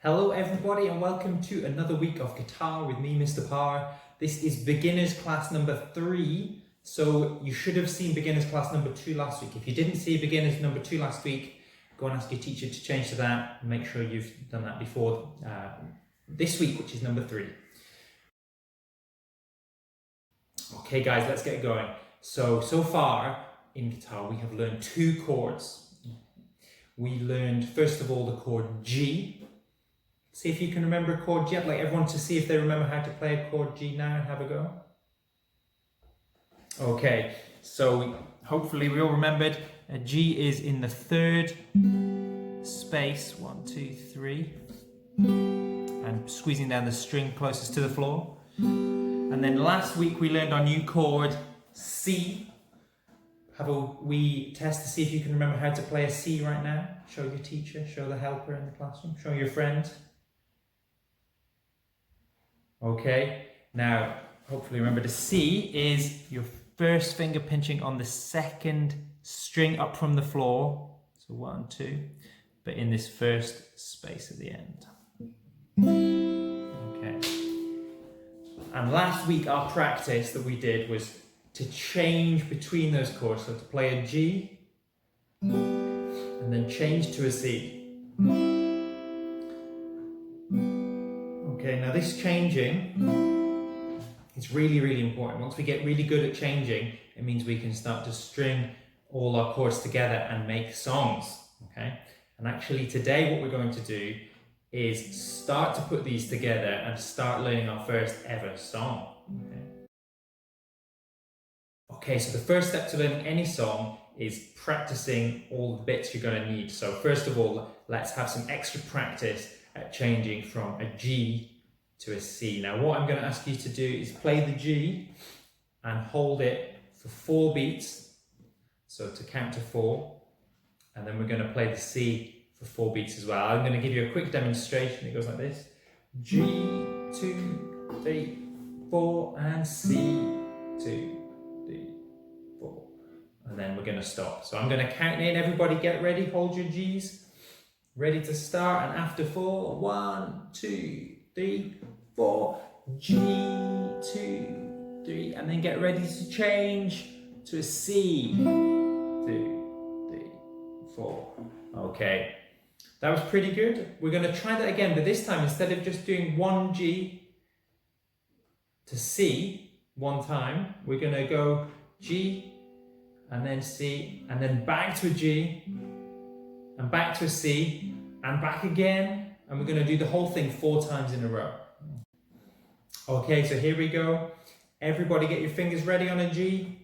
Hello everybody and welcome to another week of guitar with me, Mr. Parr. This is beginners class number 3. So you should have seen beginners class number 2 last week. If you didn't see beginners number 2 last week, go and ask your teacher to change to that and make sure you've done that before this week, which is number 3. Okay guys, let's get going. So far in guitar we have learned 2 chords. We learned first of all the chord G. See if you can remember a chord G. I'd like everyone to see if they remember how to play a chord G now and have a go. Okay, so hopefully we all remembered. A G is in the 3rd space, 1, 2, 3, and squeezing down the string closest to the floor. And then last week we learned our new chord C. Have a wee test to see if you can remember how to play a C right now. Show your teacher, show the helper in the classroom, show your friend. Okay, now hopefully remember the C is your first finger pinching on the 2nd string up from the floor. So 1, 2, but in this first space at the end. Okay. And last week our practice that we did was to change between those chords. So to play a G and then change to a C. Okay, now this changing is really important. Once we get really good at changing, it means we can start to string all our chords together and make songs, okay? And actually today what we're going to do is start to put these together and start learning our first ever song, okay? Okay, so the first step to learning any song is practicing all the bits you're going to need. So first of all, let's have some extra practice at changing from a G to a C. Now what I'm going to ask you to do is play the G and hold it for 4 beats, so to count to 4, and then we're going to play the C for 4 beats as well. I'm going to give you a quick demonstration. It goes like this: G, 2, 3, 4, and C, 2, 3, 4, and then we're going to stop. So I'm going to count in. Everybody get ready, hold your G's. Ready to start, and after 4, 1, 2, 3, 4, G, 2, 3, and then get ready to change to a C, 2, 3, 4. Okay, that was pretty good. We're going to try that again, but this time instead of just doing 1 G to C one time, we're going to go G and then C and then back to a G and back to a C, and back again, and we're going to do the whole thing 4 times in a row. Okay, so here we go. Everybody get your fingers ready on a G.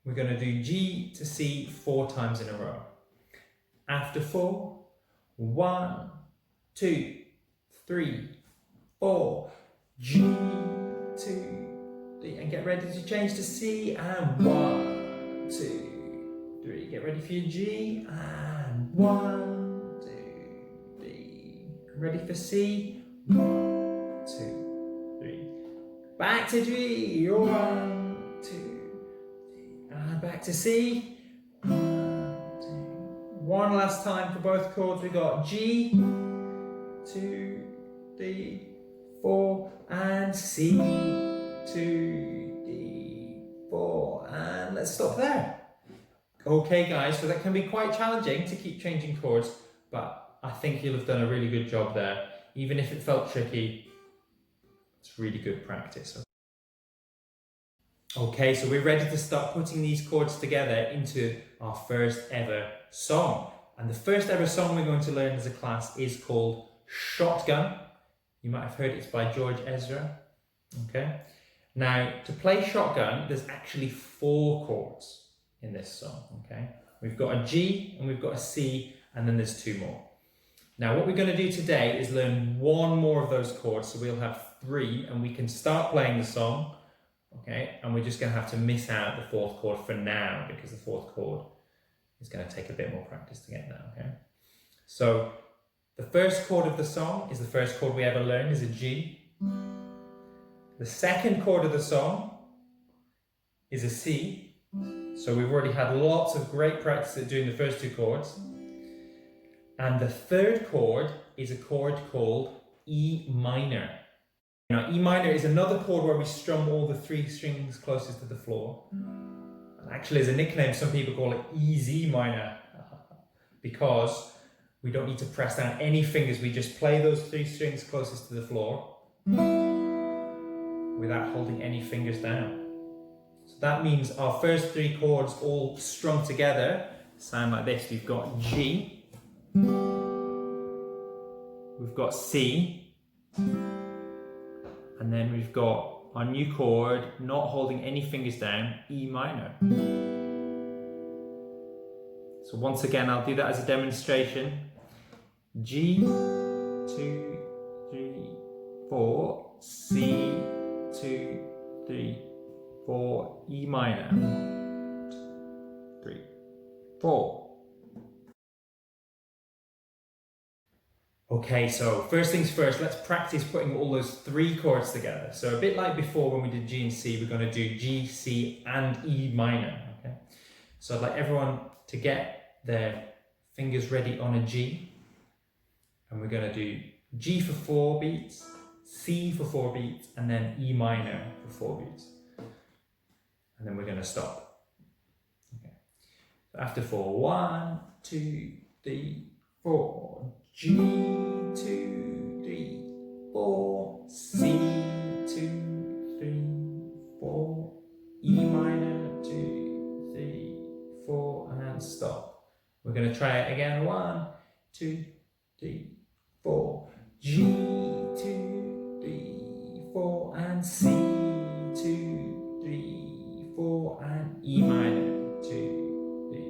We're going to do G to C 4 times in a row. After 4, 1, 2, 3, 4, G, 2, 3, and get ready to change to C, and 1, 2, 3. Get ready for your G, and 1, 2, 3. Ready for C? 1, 2, 3. Back to G. 1, 2, 3. And back to C. 1, 2. One last time for both chords. We got G, 2, 3, 4, and C, 2, 3, 4, and let's stop there. Okay guys, so that can be quite challenging to keep changing chords, but I think you'll have done a really good job there. Even if it felt tricky, it's really good practice. Okay, so we're ready to start putting these chords together into our first ever song. And the first ever song we're going to learn as a class is called Shotgun. You might have heard it's by George Ezra. Okay, now to play Shotgun, there's actually 4 chords in this song, okay? We've got a G and we've got a C, and then there's 2 more. Now what we're going to do today is learn 1 more of those chords, so we'll have 3, and we can start playing the song, okay? And we're just going to have to miss out the 4th chord for now, because the 4th chord is going to take a bit more practice to get now, okay? So the first chord of the song is the first chord we ever learned, is a G. The 2nd chord of the song is a C. So we've already had lots of great practice at doing the first 2 chords. And the third chord is a chord called E minor. Now, E minor is another chord where we strum all the 3 strings closest to the floor. And actually, as a nickname, some people call it EZ minor because we don't need to press down any fingers. We just play those 3 strings closest to the floor without holding any fingers down. So that means our first 3 chords all strung together sound like this. We've got G, we've got C, and then we've got our new chord, not holding any fingers down, E minor. So once again, I'll do that as a demonstration. G, 2, 3, 4, C, 2, 3, 4, E minor, 3, 4. Okay, so first things first, let's practice putting all those 3 chords together. So a bit like before when we did G and C, we're going to do G, C, and E minor. Okay, so I'd like everyone to get their fingers ready on a G, and we're going to do G for 4 beats, C for 4 beats, and then E minor for 4 beats. And then we're going to stop. Okay. So after 4, 1, 2, 3, 4. G, 2, 3, 4. C, 2, 3, 4. E minor, 2, 3, 4, and stop. We're going to try it again. 1, 2, 3, 4. G, 2, 3, 4, and C, 2, 3, 4, and E minor, 2, 3,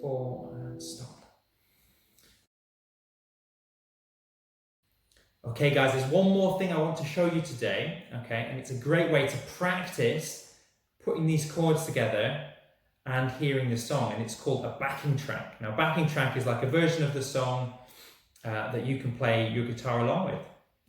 4, and stop. Okay guys, there's one more thing I want to show you today, okay, and it's a great way to practice putting these chords together and hearing the song, and it's called a backing track. Now, backing track is like a version of the song that you can play your guitar along with.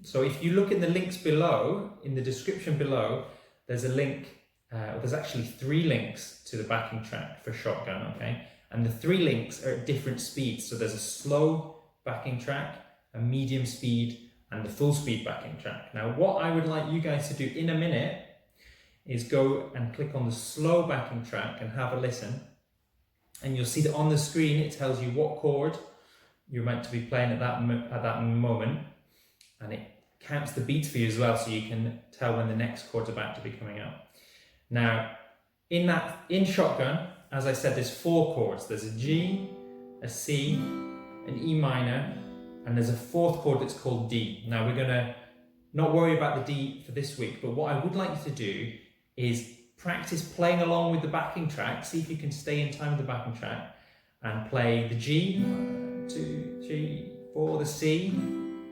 So if you look in the links below, in the description below, there's a link, there's actually 3 links to the backing track for Shotgun, okay? And the 3 links are at different speeds. So there's a slow backing track, a medium speed, and the full speed backing track. Now, what I would like you guys to do in a minute is go and click on the slow backing track and have a listen. And you'll see that on the screen, it tells you what chord you're meant to be playing at that moment. And it counts the beats for you as well, so you can tell when the next chord's about to be coming out. Now, in Shotgun, as I said, there's 4 chords. There's a G, a C, an E minor, and there's a 4th chord that's called D. Now, we're going to not worry about the D for this week, but what I would like you to do is practice playing along with the backing track. See if you can stay in time with the backing track and play the G, 1, 2, 3, 4, the C,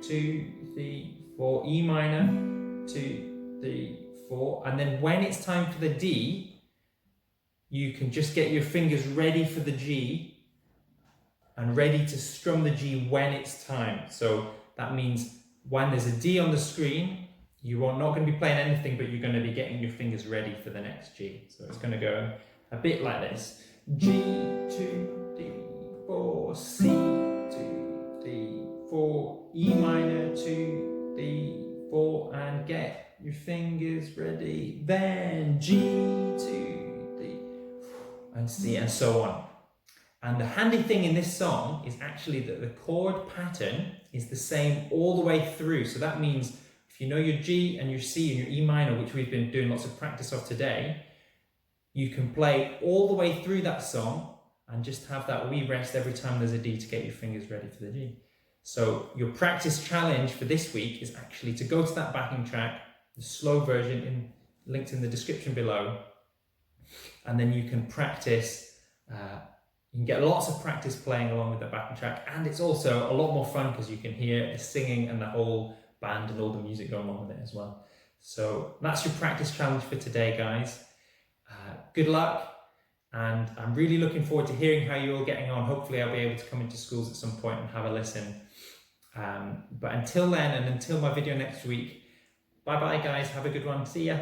2, 3, 4, E minor, 2, 3, 4, and then when it's time for the D, you can just get your fingers ready for the G and ready to strum the G when it's time. So that means when there's a D on the screen, you are not going to be playing anything, but you're going to be getting your fingers ready for the next G. So it's going to go a bit like this. G, 2, 3, 4, C, 2, 3, 4, E minor, 2, 3, 4, and get your fingers ready. Then G, 2, 3, and C, and so on. And the handy thing in this song is actually that the chord pattern is the same all the way through. So that means if you know your G and your C and your E minor, which we've been doing lots of practice of today, you can play all the way through that song and just have that wee rest every time there's a D to get your fingers ready for the G. So your practice challenge for this week is actually to go to that backing track, the slow version linked in the description below, and then you can practice. You can get lots of practice playing along with the backing track, and it's also a lot more fun because you can hear the singing and the whole band and all the music going on with it as well. So that's your practice challenge for today, guys. Good luck, and I'm really looking forward to hearing how you're all getting on. Hopefully I'll be able to come into schools at some point and have a listen. But until then, and until my video next week, bye bye guys, have a good one, see ya.